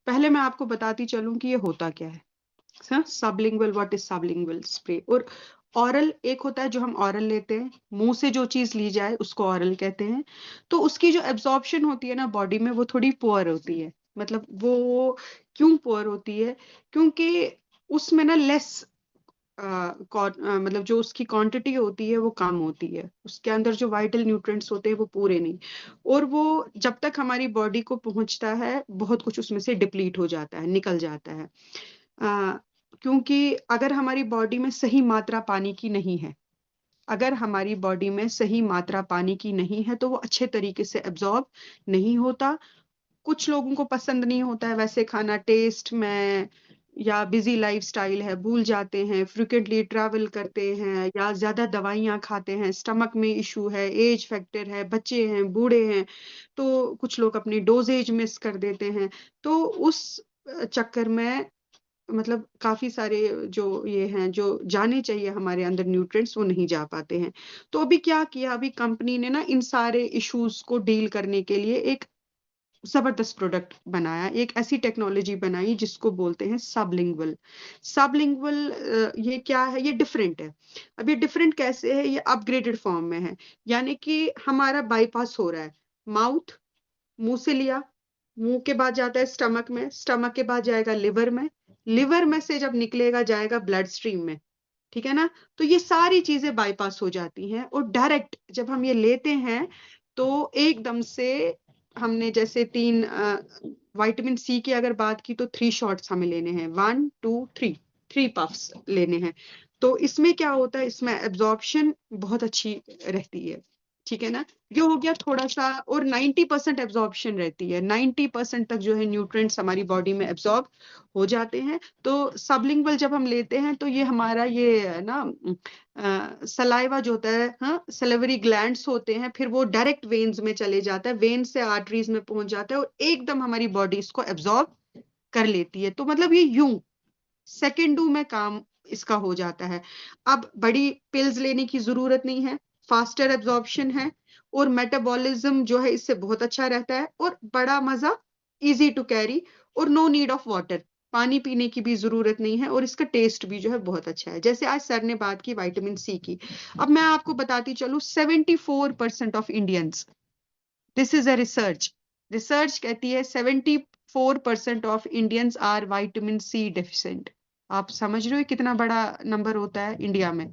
पहले मैं आपको बताती चलूं कि ये होता क्या है। Sublingual, what is sublingual spray. और ऑरल एक होता है जो हम ऑरल लेते हैं, मुंह से जो चीज ली जाए उसको ऑरल कहते हैं। तो उसकी जो एब्जॉर्प्शन होती है ना बॉडी में, वो थोड़ी पुअर होती है। मतलब वो क्यों पुअर होती है? क्योंकि उसमें ना लेस मतलब जो उसकी क्वांटिटी होती है वो कम होती है, उसके अंदर जो वाइटल न्यूट्रिएंट्स होते हैं वो पूरे नहीं। और वो जब तक हमारी बॉडी को पहुंचता है बहुत कुछ उसमें से डिप्लीट हो जाता है, निकल जाता है। अ, क्योंकि अगर हमारी बॉडी में सही मात्रा पानी की नहीं है, अगर हमारी बॉडी में सही मात्रा पानी की नहीं है तो वो अच्छे तरीके से एब्जॉर्ब नहीं होता। कुछ लोगों को पसंद नहीं होता है वैसे खाना, टेस्ट में, या बिजी लाइफस्टाइल है, भूल जाते हैं, फ्रिक्वेंटली ट्रैवल करते हैं, या ज्यादा दवाइयां खाते हैं, स्टमक में इशू है, एज फैक्टर है, बच्चे हैं, बूढ़े हैं, तो कुछ लोग अपनी डोजेज मिस कर देते हैं। तो उस चक्कर में मतलब काफी सारे जो ये हैं जो जाने चाहिए हमारे अंदर न्यूट्रिएंट्स, वो नहीं जा पाते हैं। तो अभी क्या किया, अभी कंपनी ने ना इन सारे इश्यूज को डील करने के लिए एक जबरदस्त प्रोडक्ट बनाया, एक ऐसी टेक्नोलॉजी बनाई जिसको बोलते हैं सबलिंगुअल। सबलिंगुअल ये क्या है? ये डिफरेंट है। अब ये डिफरेंट कैसे है? ये अपग्रेडेड फॉर्म में है। यानी कि हमारा बाईपास हो रहा है। माउथ, मुंह से लिया, मुंह के बाद जाता है स्टमक में, स्टमक के बाद जाएगा लिवर में, लिवर में से जब निकलेगा जाएगा ब्लड स्ट्रीम में। ठीक है ना? तो ये सारी चीजें बाईपास हो जाती हैं और डायरेक्ट जब हम ये लेते हैं तो एकदम से हमने जैसे तीन विटामिन सी की अगर बात की तो 3 शॉट्स हमें लेने हैं, 1 2 3, 3 पफ्स लेने हैं। तो इसमें क्या होता है, इसमें एब्जॉर्प्शन बहुत अच्छी रहती है। ठीक है ना? ये हो गया थोड़ा सा। और 90% एब्जॉर्प्शन रहती है, 90% तक जो है न्यूट्रिएंट्स हमारी बॉडी में एब्जॉर्ब हो जाते हैं। तो सबलिंगुअल जब हम लेते हैं तो ये हमारा ये ना सलाइवा जो होता है, हाँ, सलेवरी ग्लैंड्स होते हैं, फिर वो डायरेक्ट वेन्स में चले जाता है, वेन से आर्टरीज में पहुंच जाता है और एकदम हमारी बॉडी इसको एब्जॉर्ब कर लेती है। तो मतलब ये यूं सेकेंडों में काम इसका हो जाता है। अब बड़ी पिल्स लेने की जरूरत नहीं है, फास्टर एब्जॉर्प्शन है और मेटाबॉलिज्म जो है इससे बहुत अच्छा रहता है और बड़ा मजा, इजी टू कैरी, और नो नीड ऑफ वाटर, पानी पीने की भी जरूरत नहीं है, और इसका टेस्ट भी जो है बहुत अच्छा है। जैसे आज सर ने बात की विटामिन सी की, अब मैं आपको बताती चलूं 74% of Indians, this is a research, research कहती है 74% of Indians are vitamin C deficient. आप समझ रहे हो कितना बड़ा नंबर होता है इंडिया में।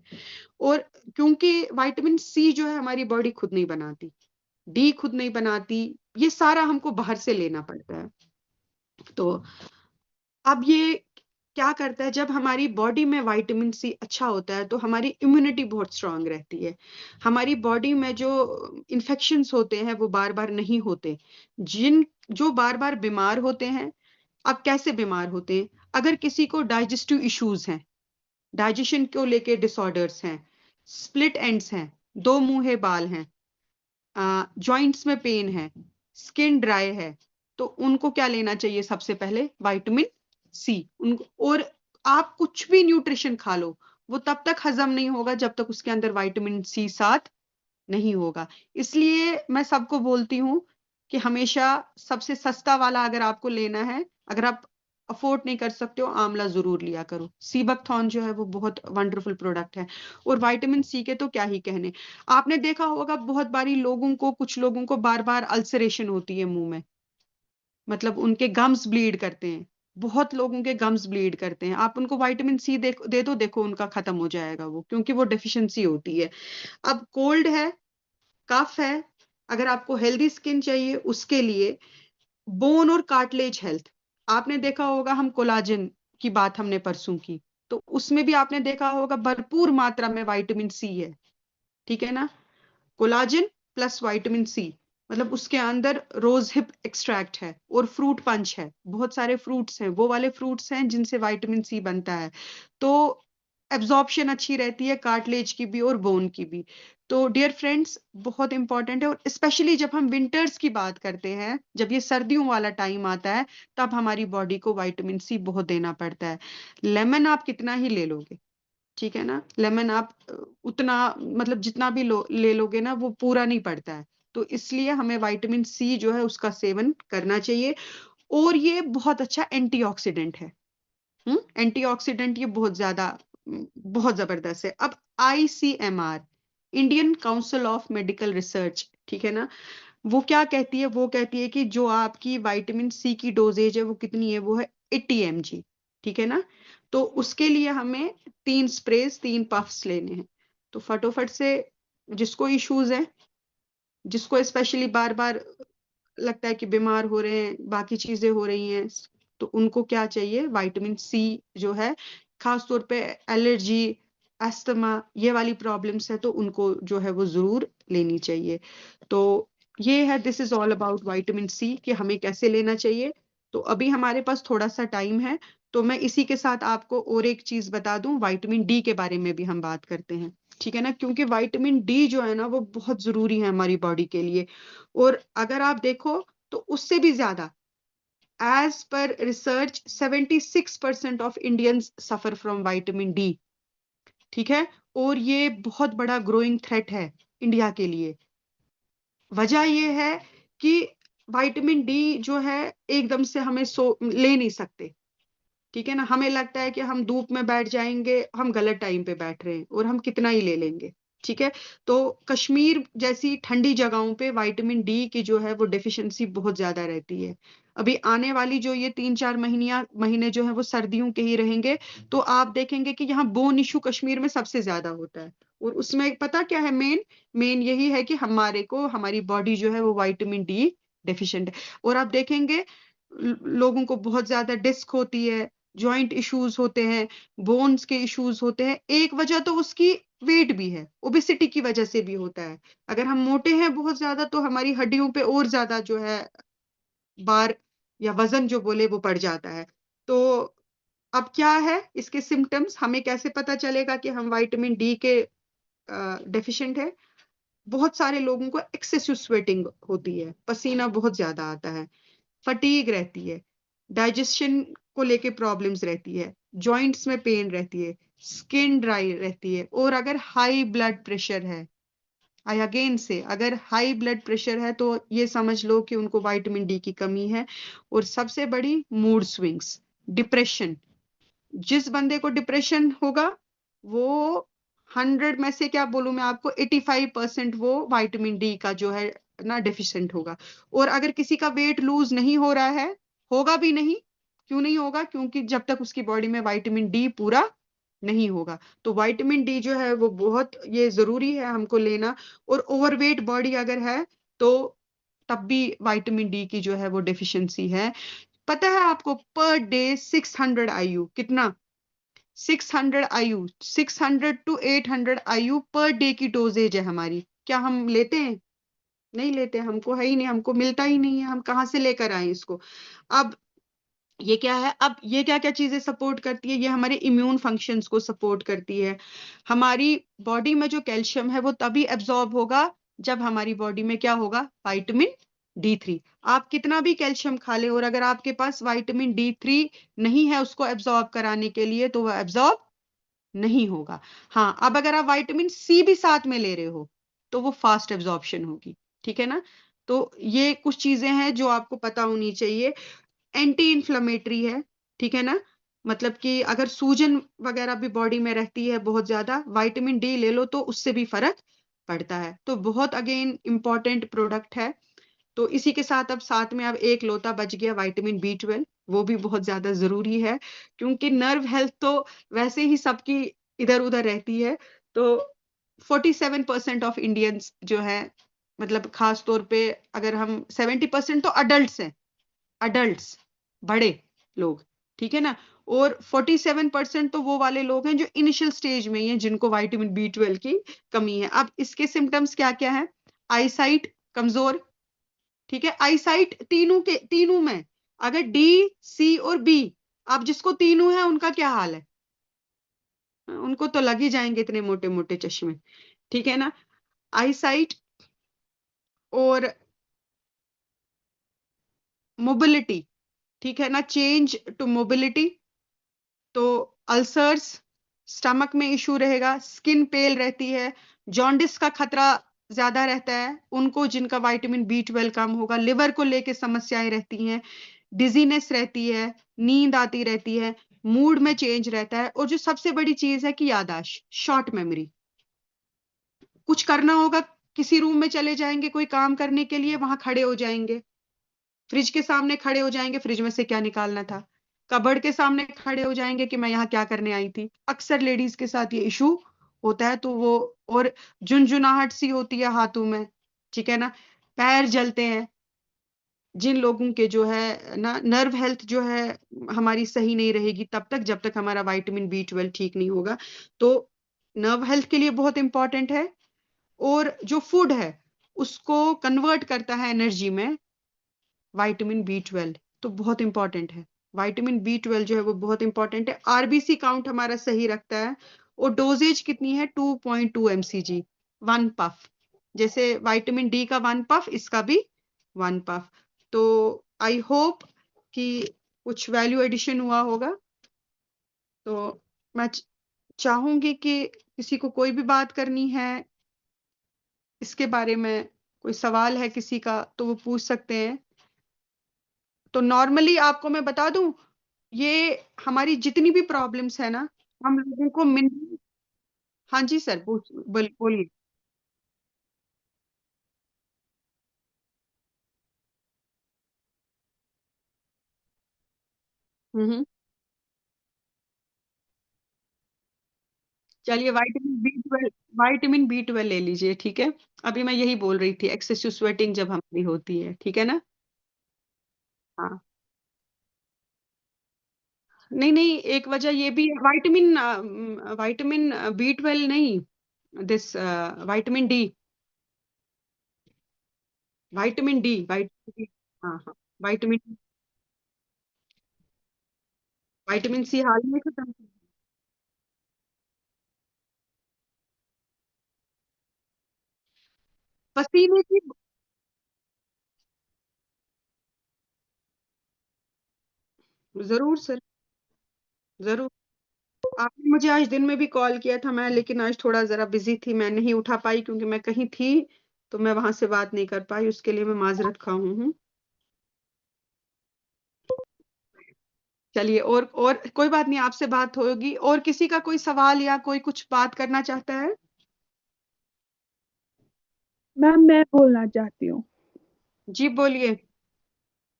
और क्योंकि विटामिन सी जो है हमारी बॉडी खुद नहीं बनाती, डी खुद नहीं बनाती, ये सारा हमको बाहर से लेना पड़ता है। तो अब ये क्या करता है, जब हमारी बॉडी में विटामिन सी अच्छा होता है तो हमारी इम्यूनिटी बहुत स्ट्रांग रहती है, हमारी बॉडी में जो इन्फेक्शंस होते हैं वो बार बार नहीं होते। जिन जो बार बार बीमार होते हैं, अब कैसे बीमार होते हैं? अगर किसी को डाइजेस्टिव इश्यूज हैं, डाइजेशन को लेके डिसऑर्डर्स हैं, स्प्लिट एंड्स हैं, दो मुंहे बाल हैं, जॉइंट्स में पेन है, स्किन ड्राई है, तो उनको क्या लेना चाहिए? सबसे पहले विटामिन सी। उनको, और आप कुछ भी न्यूट्रिशन खा लो वो तब तक हजम नहीं होगा जब तक उसके अंदर विटामिन सी साथ नहीं होगा। इसलिए मैं सबको बोलती हूँ कि हमेशा सबसे सस्ता वाला अगर आपको लेना है, अगर आप अफोर्ड नहीं कर सकते हो, आंवला जरूर लिया करो। सीबकथॉर्न जो है वो बहुत वंडरफुल प्रोडक्ट है। और विटामिन सी के तो क्या ही कहने। आपने देखा होगा बहुत बारी लोगों को, कुछ लोगों को बार बार अल्सरेशन होती है मुंह में, मतलब उनके गम्स ब्लीड करते हैं, बहुत लोगों के गम्स ब्लीड करते हैं। आप उनको विटामिन सी दे दो, देखो उनका खत्म हो जाएगा वो, क्योंकि वो डेफिशिएंसी होती है। अब कोल्ड है, कफ है, अगर आपको हेल्दी स्किन चाहिए उसके लिए बोन और कार्टिलेज हेल्थ, आपने देखा होगा हम कोलाजन की बात हमने परसों की, तो उसमें भी आपने देखा होगा भरपूर मात्रा में विटामिन सी है। ठीक है ना? कोलाजन प्लस विटामिन सी, मतलब उसके अंदर रोज हिप एक्सट्रैक्ट है और फ्रूट पंच है, बहुत सारे फ्रूट्स हैं, वो वाले फ्रूट्स हैं जिनसे विटामिन सी बनता है। तो एब्जॉर्प्शन अच्छी रहती है कार्टिलेज की भी और बोन की भी। तो डियर फ्रेंड्स, बहुत इंपॉर्टेंट है। और स्पेशली जब हम विंटर्स की बात करते हैं, जब ये सर्दियों वाला टाइम आता है, तब हमारी बॉडी को विटामिन सी बहुत देना पड़ता है। लेमन आप कितना ही ले लोगे, ठीक है ना, लेमन आप उतना मतलब जितना भी ले लोगे ना वो पूरा नहीं पड़ता है। तो इसलिए हमें विटामिन सी जो है उसका सेवन करना चाहिए। और ये बहुत अच्छा एंटीऑक्सीडेंट है। एंटीऑक्सीडेंट ये बहुत जबरदस्त है। अब ICMR, Indian council of medical research, ठीक है ना, वो क्या कहती है? वो कहती है कि जो आपकी विटामिन सी की डोजेज है वो कितनी है? वो है 80 mg, ठीक है ना। तो उसके लिए हमें 3 स्प्रेज 3 पफ्स लेने हैं। तो फटोफट से, जिसको इश्यूज है, जिसको स्पेशली बार बार लगता है कि बीमार हो रहे हैं, बाकी चीजें हो रही हैं, तो उनको क्या चाहिए? विटामिन सी जो है, खास तौर पे एलर्जी, अस्थमा, ये वाली प्रॉब्लम्स है, तो उनको जो है वो जरूर लेनी चाहिए। तो ये है, this is all about vitamin C कि हमें कैसे लेना चाहिए। तो अभी हमारे पास थोड़ा सा टाइम है, तो मैं इसी के साथ आपको और एक चीज बता दूं, विटामिन डी के बारे में भी हम बात करते हैं, ठीक है ना, क्योंकि विटामिन डी जो है ना वो बहुत जरूरी है हमारी बॉडी के लिए। और अगर आप देखो तो उससे भी ज्यादा, एज पर research 76% of Indians suffer from vitamin D, ठीक है। और ये बहुत बड़ा ग्रोइंग थ्रेट है इंडिया के लिए। वजह ये है कि विटामिन डी जो है एकदम से हमें ले नहीं सकते, ठीक है ना। हमें लगता है कि हम धूप में बैठ जाएंगे, हम गलत टाइम पे बैठ रहे हैं और हम कितना ही ले लेंगे, ठीक है। तो कश्मीर जैसी ठंडी जगहों पे विटामिन डी की जो है वो डेफिशिएंसी बहुत ज्यादा रहती है। अभी आने वाली जो ये 3-4 महीने जो है वो सर्दियों के ही रहेंगे, तो आप देखेंगे कि यहाँ बोन इशू कश्मीर में सबसे ज्यादा होता है। और उसमें पता क्या है? मेन मेन यही है कि हमारी बॉडी जो है वो विटामिन डी डेफिशिएंट है। और आप देखेंगे लोगों को बहुत ज्यादा डिस्क होती है, जॉइंट इश्यूज होते हैं, बोन्स के इश्यूज होते हैं। एक वजह तो उसकी वेट भी है, ओबेसिटी की वजह से भी होता है। अगर हम मोटे हैं बहुत ज्यादा तो हमारी हड्डियों पे और ज्यादा जो है बार या वजन जो बोले वो बढ़ जाता है। तो अब क्या है इसके सिम्टम्स? हमें कैसे पता चलेगा कि हम विटामिन डी के डेफिशिएंट है? बहुत सारे लोगों को एक्सेसिव स्वेटिंग होती है, पसीना बहुत ज्यादा आता है, फटीग रहती है, डाइजेशन को लेके प्रॉब्लम्स रहती है, जॉइंट्स में पेन रहती है, स्किन ड्राई रहती है। और अगर हाई ब्लड प्रेशर है, आई अगेन से, अगर हाई ब्लड प्रेशर है तो ये समझ लो कि उनको विटामिन डी की कमी है। और सबसे बड़ी, मूड स्विंग्स, डिप्रेशन। जिस बंदे को डिप्रेशन होगा वो 100 में से क्या बोलूं मैं आपको, 85% वो विटामिन डी का जो है ना डेफिशिएंट होगा। और अगर किसी का वेट लूज नहीं हो रहा है, होगा भी नहीं। क्यों नहीं होगा? क्योंकि जब तक उसकी बॉडी में विटामिन डी पूरा नहीं होगा। तो विटामिन डी जो है वो बहुत ये जरूरी है हमको लेना। और ओवरवेट बॉडी अगर है तो तब भी विटामिन डी की जो है वो डेफिशिएंसी है। पता है आपको पर डे 600 IU कितना? 600 IU, 600 to 800 IU per day की डोजेज है हमारी। क्या हम लेते हैं? नहीं लेते, हमको है ही नहीं, हमको मिलता ही नहीं है, हम कहाँ से लेकर आए इसको? अब ये क्या है? अब ये क्या क्या चीजें सपोर्ट करती है? ये हमारे इम्यून फंक्शंस को सपोर्ट करती है। हमारी बॉडी में जो कैल्शियम है वो तभी एब्जॉर्ब होगा जब हमारी बॉडी में क्या होगा? Vitamin D3। आप कितना भी कैल्शियम खा ले और अगर आपके पास विटामिन D3 नहीं है उसको एब्जॉर्ब कराने के लिए, तो वह एब्जॉर्ब नहीं होगा। हाँ, अब अगर आप विटामिन सी भी साथ में ले रहे हो तो वो फास्ट एब्जॉर्प्शन होगी, ठीक है ना। तो ये कुछ चीजें हैं जो आपको पता होनी चाहिए। एंटी इंफ्लेमेटरी है, ठीक है ना। मतलब कि अगर सूजन वगैरह भी बॉडी में रहती है बहुत ज्यादा, विटामिन डी ले लो तो उससे भी फर्क पड़ता है। तो बहुत अगेन इंपॉर्टेंट प्रोडक्ट है। तो इसी के साथ अब साथ में अब एक लोटा बच गया विटामिन B12, वो भी बहुत ज्यादा जरूरी है, क्योंकि नर्व हेल्थ तो वैसे ही सबकी इधर उधर रहती है। तो 47% ऑफ इंडियंस जो है, मतलब खास तौर पे अगर हम 70% तो अडल्ट हैं, अडल्ट्स, बड़े लोग, ठीक है ना। और 47% तो वो वाले लोग हैं जो इनिशियल स्टेज में ही हैं, जिनको विटामिन B12 की कमी है। अब इसके सिम्टम्स क्या क्या है? आईसाइट कमजोर, ठीक है। आईसाइट तीनों में, अगर D, C और B, आप जिसको तीनों है उनका क्या हाल है? उनको तो लग ही जाएंगे इतने मोटे मोटे चश्मे, ठीक है ना। आईसाइट और मोबिलिटी, ठीक है ना, चेंज टू मोबिलिटी। तो अल्सर्स, स्टमक में इशू रहेगा, स्किन पेल रहती है, जॉन्डिस का खतरा ज्यादा रहता है उनको जिनका विटामिन B12 कम होगा, लिवर को लेके समस्याएं रहती हैं, डिजीनेस रहती है, नींद आती रहती है, मूड में चेंज रहता है, और जो सबसे बड़ी चीज है कि याददाश्त, शॉर्ट मेमोरी। कुछ करना होगा, किसी रूम में चले जाएंगे कोई काम करने के लिए, वहां खड़े हो जाएंगे, फ्रिज के सामने खड़े हो जाएंगे, फ्रिज में से क्या निकालना था, कबर्ड के सामने खड़े हो जाएंगे कि मैं यहाँ क्या करने आई थी। अक्सर लेडीज के साथ ये इशू होता है। तो वो, और झुनझुनाहट सी होती है हाथों में, ठीक है ना, पैर जलते हैं। जिन लोगों के जो है ना नर्व हेल्थ जो है हमारी सही नहीं रहेगी तब तक, जब तक हमारा विटामिन B12 ठीक नहीं होगा। तो नर्व हेल्थ के लिए बहुत इंपॉर्टेंट है। और जो फूड है उसको कन्वर्ट करता है एनर्जी में विटामिन B12, तो बहुत इंपॉर्टेंट है। विटामिन B12 जो है वो बहुत इंपॉर्टेंट है, आरबीसी काउंट हमारा सही रखता है। और डोजेज कितनी है, 2.2 mcg, 1 पफ। जैसे विटामिन D का 1 पफ, इसका भी 1 पफ। तो आई होप कि कुछ वैल्यू एडिशन हुआ होगा। तो मैं चाहूंगी कि किसी को कोई भी बात करनी है इसके बारे में, कोई सवाल है किसी का तो वो पूछ सकते हैं। तो नॉर्मली आपको मैं बता दूं, ये हमारी जितनी भी प्रॉब्लम्स है ना, हम लोगों को मिन। हाँ जी सर, बोलिए। हम्म। चलिए विटामिन बी ट्वेल्व ले लीजिए, ठीक है। अभी मैं यही बोल रही थी, एक्सेसिव स्वेटिंग जब हमारी होती है, ठीक है ना। हाँ, नहीं नहीं, एक वजह ये भी है, विटामिन B12 नहीं, this vitamin D, vitamin D. हाँ हाँ, विटामिन विटामिन C हाल में खत्म। पसीने की, जरूर सर, जरूर। आपने मुझे आज दिन में भी कॉल किया था मैं, लेकिन आज थोड़ा जरा बिजी थी, मैं नहीं उठा पाई क्योंकि मैं कहीं थी, तो मैं वहां से बात नहीं कर पाई, उसके लिए मैं माजरत खा हूँ। चलिए, और कोई बात नहीं, आपसे बात होगी। और किसी का कोई सवाल या कोई कुछ बात करना चाहता है? मैम मैं बोलना चाहती हूँ। जी बोलिए।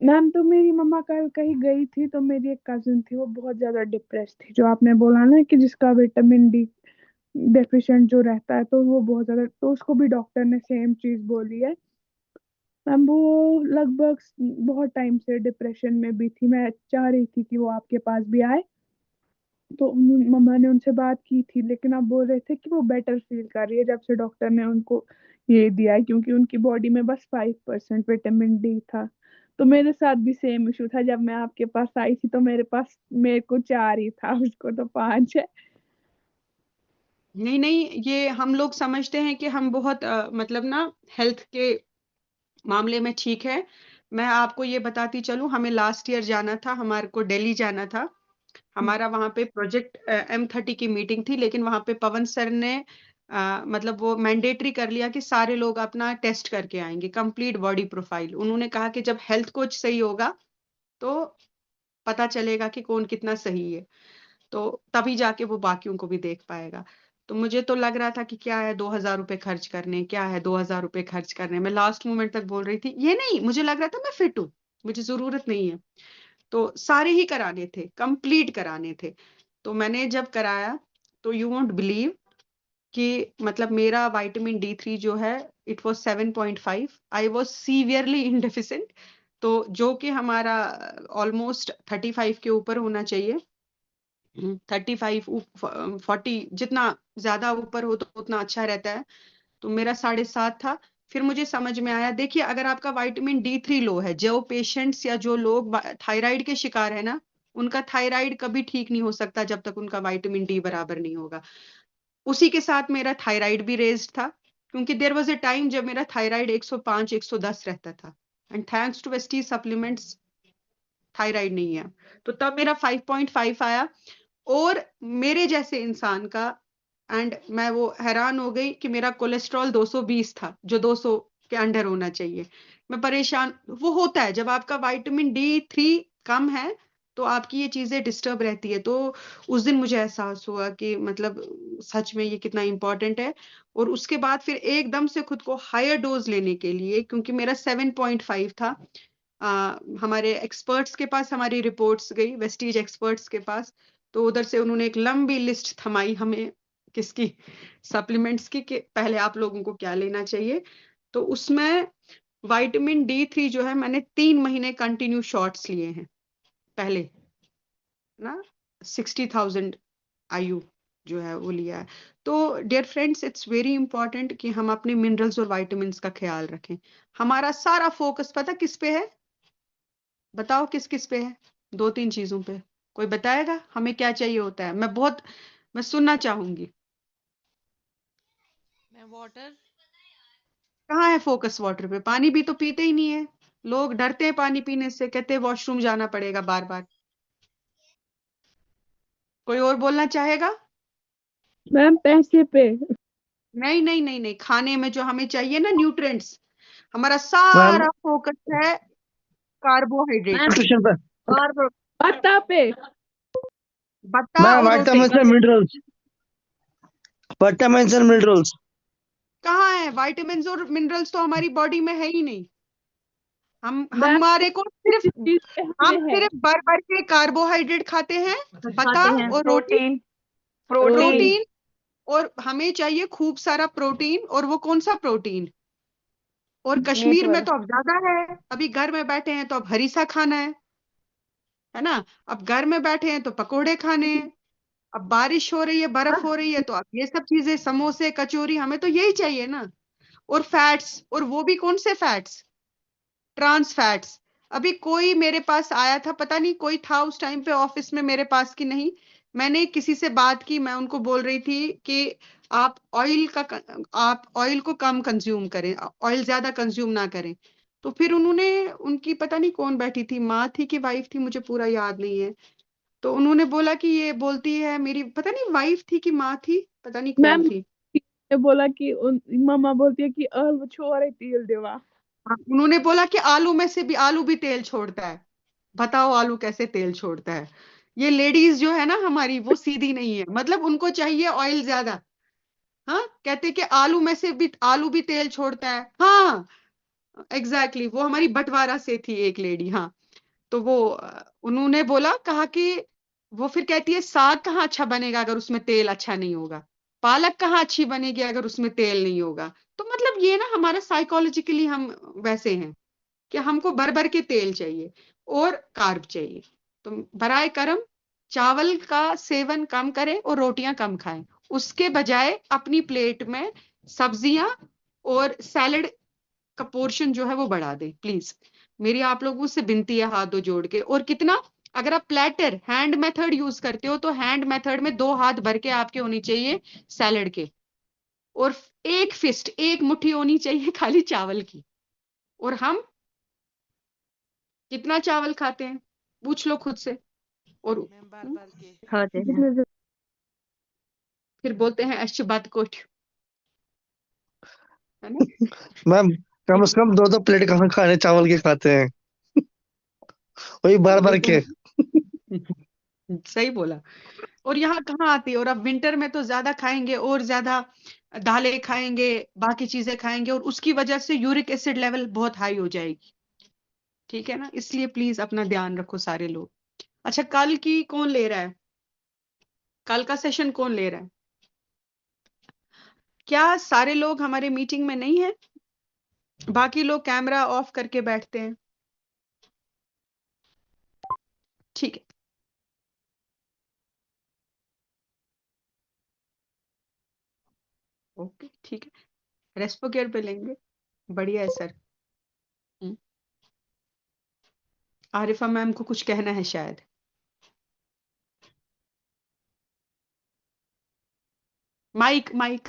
मैम तो मेरी मम्मा कल कहीं गई थी, तो मेरी एक कजिन थी, वो बहुत ज्यादा डिप्रेस थी, जो आपने बोला ना कि जिसका विटामिन D डेफिशिएंट जो रहता है, तो वो बहुत ज्यादा, तो उसको भी डॉक्टर ने सेम चीज बोली है। मैम वो लगभग बहुत टाइम से डिप्रेशन में भी थी, मैं चाह रही थी कि वो आपके पास भी आए। तो मम्मा ने उनसे बात की थी, लेकिन आप बोल रहे थे कि वो बेटर फील कर रही है जब से डॉक्टर ने उनको ये दिया है, क्योंकि उनकी बॉडी में बस 5% विटामिन D था। तो मेरे साथ भी सेम इशू था, जब मैं आपके पास आई थी तो मेरे को 4 ही था, उसको तो 5 है। नहीं नहीं, ये हम लोग समझते हैं कि हम बहुत मतलब ना हेल्थ के मामले में ठीक है। मैं आपको ये बताती चलूं, हमें लास्ट ईयर जाना था, हमारे को दिल्ली जाना था। हमारा वहां पे प्रोजेक्ट M30 की मीटिंग थी, लेकिन वहां पे पवन सर ने मतलब वो मैंडेटरी कर लिया कि सारे लोग अपना टेस्ट करके आएंगे, कंप्लीट बॉडी प्रोफाइल। उन्होंने कहा कि जब हेल्थ कोच सही होगा तो पता चलेगा कि कौन कितना सही है, तो तभी जाके वो बाकियों को भी देख पाएगा। तो मुझे तो लग रहा था कि क्या है 2,000 रुपए खर्च करने, क्या है 2,000 रुपए खर्च करने। मैं लास्ट मोमेंट तक बोल रही थी ये नहीं, मुझे लग रहा था मैं फिट हूँ, मुझे जरूरत नहीं है। तो सारे ही कराने थे, कंप्लीट कराने थे। तो मैंने जब कराया, तो यू वोंट बिलीव कि मतलब मेरा विटामिन D3 जो है, it was 7.5। I was severely in deficient. तो जो कि हमारा ऑलमोस्ट 35 के ऊपर होना चाहिए। 35, 40, जितना ज्यादा ऊपर हो तो उतना अच्छा रहता है। तो मेरा 7.5 था। फिर मुझे समझ में आया, देखिए अगर आपका विटामिन D3 लो है, जो पेशेंट्स या जो लोग थायराइड के शिकार है ना, उनका थायराइड कभी ठीक नहीं हो सकता जब तक उनका विटामिन D बराबर नहीं होगा। उसी के साथ मेरा थायराइड भी रेज्ड था, क्योंकि देयर वाज अ टाइम जब मेरा थायराइड 105 110 रहता था, and thanks to Vestige supplements thyroid नहीं है। तो तब मेरा 5.5 आया। और मेरे जैसे इंसान का, एंड मैं वो हैरान हो गई कि मेरा कोलेस्ट्रॉल 220 था, जो 200 के अंडर होना चाहिए। मैं परेशान, वो होता है जब आपका विटामिन D3 कम है तो आपकी ये चीजें डिस्टर्ब रहती है। तो उस दिन मुझे एहसास हुआ कि मतलब सच में ये कितना इंपॉर्टेंट है। और उसके बाद फिर एकदम से खुद को हायर डोज लेने के लिए, क्योंकि मेरा 7.5 था, हमारे एक्सपर्ट्स के पास हमारी रिपोर्ट्स गई, वेस्टीज एक्सपर्ट्स के पास। तो उधर से उन्होंने एक लंबी लिस्ट थमाई हमें किसकी, सप्लीमेंट्स की, कि पहले आप लोगों को क्या लेना चाहिए। तो उसमें विटामिन D3 जो है मैंने 3 महीने कंटिन्यू शॉट्स लिए हैं पहले ना, 60,000 IU जो है वो लिया है। तो dear friends, it's very important कि हम अपने मिनरल्स और विटामिन्स का ख्याल रखें। हमारा सारा फोकस पता किस पे है? बताओ किस किस पे है? 2-3 चीजों पे। कोई बताएगा हमें क्या चाहिए होता है? मैं सुनना चाहूंगी। मैं वाटर। कहाँ है फोकस वाटर पे? पानी भी तो पीते ही नहीं है लोग, डरते हैं पानी पीने से, कहते हैं वॉशरूम जाना पड़ेगा बार बार। कोई और बोलना चाहेगा? मैम पैसे पे। नहीं नहीं नहीं नहीं, खाने में जो हमें चाहिए ना न्यूट्रिएंट्स, हमारा मैम सारा फोकस है कार्बोहाइड्रेट मैम पे। न्यूट्रिशन पे। कार्बो पत्ता पे। बता मैम और रोटी। Vitamins and minerals, vitamins and minerals. कहाँ है विटामिन्स और मिनरल्स? तो हमारी बॉडी में है ही नहीं। मैम हमारे को सिर्फ, चीज पे हम हमें है। सिर्फ भर भर के कार्बोहाइड्रेट खाते हैं, बता, खाते हैं और रोटी, प्रोटीन। प्रोटीन। और हमें चाहिए खूब सारा प्रोटीन, और वो कौन सा प्रोटीन? और मीट कश्मीर में वाला। तो अब ज्यादा है, अभी घर में बैठे हैं तो अब हरीसा खाना है ना। अब घर में बैठे हैं तो पकोड़े खाने हैं। अब बारिश हो रही है, बर्फ हो रही है, तो अब ये सब चीजें, समोसे, कचौरी, हमें तो यही चाहिए ना। और फैट्स, और वो भी कौन से फैट्स? Trans fats. अभी कोई मेरे पास आया था, पता नहीं कोई था उस टाइम पे ऑफिस में मेरे पास की नहीं, मैंने किसी से बात की, मैं उनको बोल रही थी कि आप आप ऑयल को कम कंज्यूम करें, ऑयल ज्यादा कंज्यूम ना करें। तो फिर उन्होंने, उनकी पता नहीं कौन बैठी थी, माँ थी कि वाइफ थी, मुझे पूरा याद नहीं है। तो उन्होंने बोला कि ये बोलती है मेरी, पता नहीं वाइफ थी कि माँ थी, पता नहीं कौन मैम थी। ने बोला कि मम्मा बोलती है कि अल छोरे तेल देवा। हाँ, उन्होंने बोला कि आलू में से भी, आलू भी तेल छोड़ता है। बताओ आलू कैसे तेल छोड़ता है? ये लेडीज जो है ना हमारी, वो सीधी नहीं है, मतलब उनको चाहिए ऑयल ज्यादा। हाँ, कहते कि आलू भी तेल छोड़ता है। हाँ, एग्जैक्टली वो हमारी बंटवारा से थी एक लेडी। हाँ, तो वो उन्होंने बोला, कहा कि वो फिर कहती है साग कहाँ अच्छा बनेगा अगर उसमें तेल अच्छा नहीं होगा, पालक कहाँ अच्छी बनेगी अगर उसमें तेल नहीं होगा। तो मतलब ये ना हमारा साइकोलॉजिकली हम वैसे हैं कि हमको भर भर के तेल चाहिए और कार्ब चाहिए। तो बराए करम चावल का सेवन कम करें और रोटियां कम खाएं। उसके बजाय अपनी प्लेट में सब्जियां और सैलेड का पोर्शन जो है वो बढ़ा दें प्लीज। मेरी आप लोगों से विनती है हाथ दो जोड़ के। और कितना, अगर आप प्लेटर हैंड मेथड यूज करते हो तो हैंड मेथड में 2 हाथ भर के आपके होनी चाहिए सैलेड के, और एक फिस्ट, एक मुट्ठी होनी चाहिए खाली चावल की। और हम कितना चावल खाते हैं पूछ लो खुद से। और मैं बार बार के। खाते हैं, फिर बोलते हैं अच्छी बात कोठ, है ना। मैम कम से कम 2-2 प्लेट खाना खाने चावल के खाते हैं, वही बार वो बार तो के। है। सही बोला। और यहाँ कहाँ आती है? और अब विंटर में तो ज्यादा खाएंगे और ज्यादा दालें खाएंगे, बाकी चीजें खाएंगे, और उसकी वजह से यूरिक एसिड लेवल बहुत हाई हो जाएगी। ठीक है ना, इसलिए प्लीज अपना ध्यान रखो सारे लोग। अच्छा, कल की कौन ले रहा है? कल का सेशन कौन ले रहा है? क्या सारे लोग हमारे मीटिंग में नहीं है? बाकी लोग कैमरा ऑफ करके बैठते हैं। ठीक है, ओके ठीक है, रेस्पो केयर पे लेंगे। बढ़िया है सर। हम्म, आरिफा मैम को कुछ कहना है शायद। Mic mic